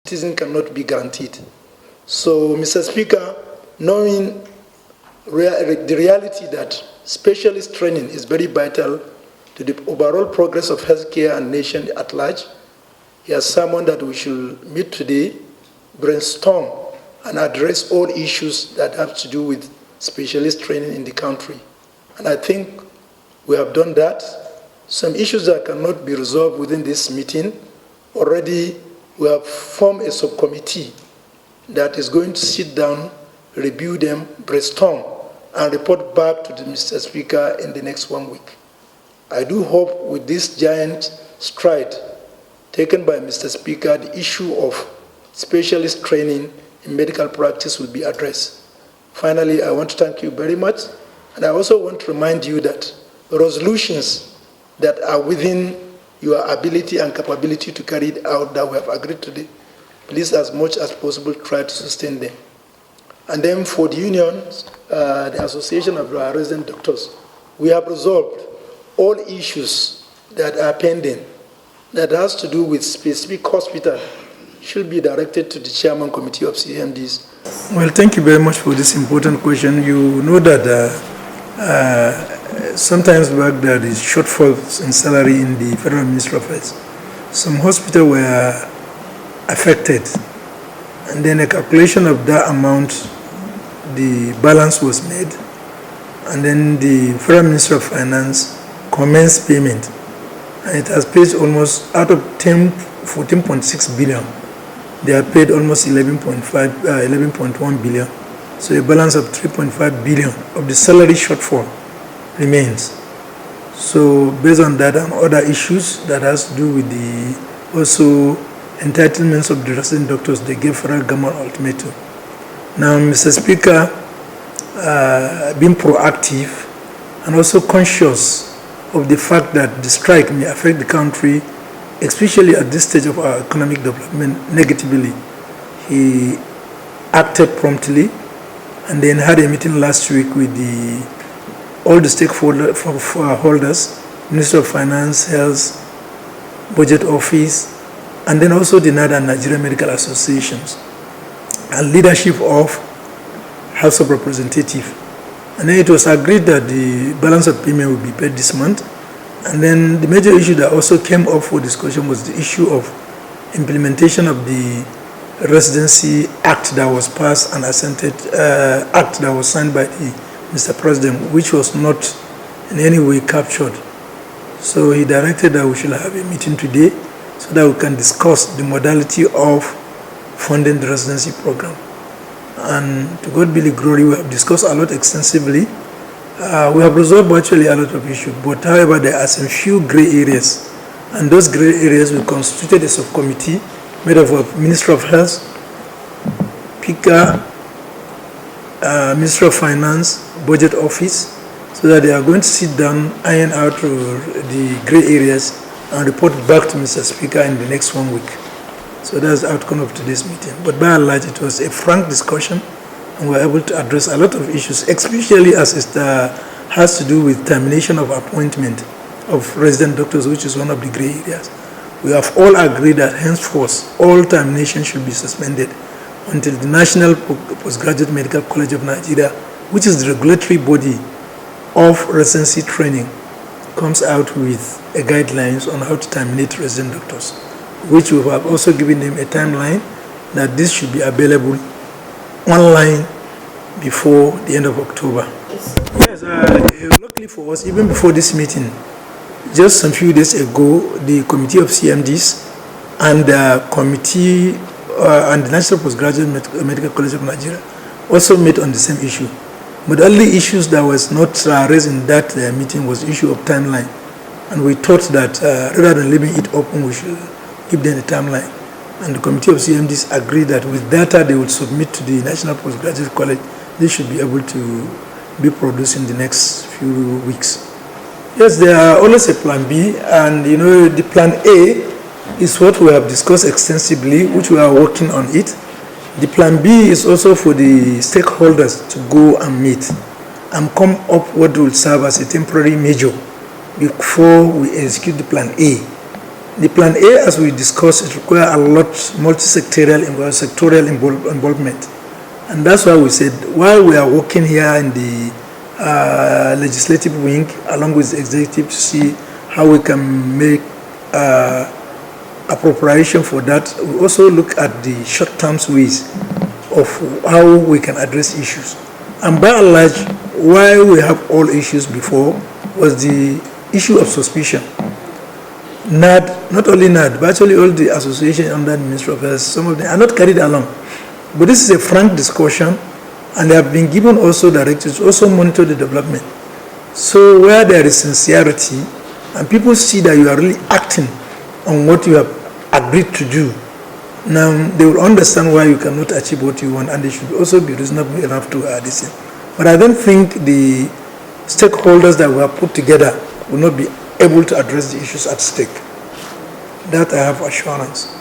citizen cannot be guaranteed. So, Mr. Speaker, knowing the reality that specialist training is very vital to the overall progress of healthcare and nation at large, he has someone that we should meet today, brainstorm, and address all issues that have to do with specialist training in the country. And I think we have done that. Some issues that cannot be resolved within this meeting, already we have formed a subcommittee that is going to sit down, review them, brainstorm, and report back to the Mr. Speaker in the next 1 week. I do hope with this giant stride taken by Mr. Speaker, the issue of specialist training in medical practice will be addressed. Finally, I want to thank you very much, and I also want to remind you that the resolutions that are within your ability and capability to carry it out that we have agreed today, please, as much as possible, try to sustain them. And then for the unions, the Association of Resident Doctors, we have resolved all issues that are pending that has to do with specific hospital should be directed to the Chairman Committee of CMDs. Well, thank you very much for this important question. You know that sometimes back there is shortfalls in salary in the Federal Ministry of Health. Some hospitals were affected, and then a calculation of that amount, the balance was made, and then the Federal Ministry of Finance commenced payment, and it has paid almost out of 14.6 billion. They have paid almost 11.1 billion. So a balance of 3.5 billion of the salary shortfall remains. So based on that and other issues that has to do with the also entitlements of the resident doctors, they gave federal government ultimatum. Now, Mr. Speaker, being proactive and also conscious of the fact that the strike may affect the country, especially at this stage of our economic development, negatively, he acted promptly and then had a meeting last week with all the stakeholders, Minister of Finance, Health, Budget Office, and then also the NADA and Nigerian Medical Associations, and leadership of House of Representatives. And then it was agreed that the balance of payment will be paid this month. And then the major issue that also came up for discussion was the issue of implementation of the Residency Act that was passed and assented, act that was signed by the Mr. President, which was not in any way captured. So he directed that we should have a meeting today so that we can discuss the modality of funding the residency program. And to God be the glory, we have discussed a lot extensively. We have resolved virtually a lot of issues, but however, there are some few gray areas. And those gray areas, we constituted a subcommittee made up of Ministry of Health, PICA, Ministry of Finance, Budget Office, so that they are going to sit down, iron out the gray areas, and report back to Mr. Speaker in the next 1 week. So that's the outcome of today's meeting. But by and large, it was a frank discussion, and we were able to address a lot of issues, especially as it has to do with termination of appointment of resident doctors, which is one of the gray areas. We have all agreed that henceforth, all termination should be suspended until the National Postgraduate Medical College of Nigeria, which is the regulatory body of residency training, comes out with a guidelines on how to terminate resident doctors, which we have also given them a timeline that this should be available online before the end of October. Yes, luckily for us, even before this meeting, just a few days ago, the Committee of CMDs and the Committee and the National Postgraduate Medical College of Nigeria also met on the same issue. But the only issues that was not raised in that meeting was the issue of timeline. And we thought that rather than leaving it open, we should give them a timeline. And the Committee of CMDs agreed that with data they would submit to the National Postgraduate College, they should be able to be produced in the next few weeks. Yes, there are always a plan B, and you know, the plan A is what we have discussed extensively, which we are working on it. The plan B is also for the stakeholders to go and meet and come up what will serve as a temporary measure before we execute the plan A. The plan A, as we discussed, it requires a lot multi-sectorial sectorial involvement. And that's why we said, while we are working here in the legislative wing, along with the executive, to see how we can make appropriation for that, we also look at the short-term ways of how we can address issues. And by and large, why we have all issues before was the issue of suspicion. NAD, not only NAD, but actually all the associations under the Ministry of Health, some of them are not carried along. But this is a frank discussion, and they have been given also directives to also monitor the development. So where there is sincerity, and people see that you are really acting on what you have agreed to do, now they will understand why you cannot achieve what you want, and they should also be reasonable enough to listen. But I don't think the stakeholders that we have put together will not be able to address the issues at stake. That I have assurance.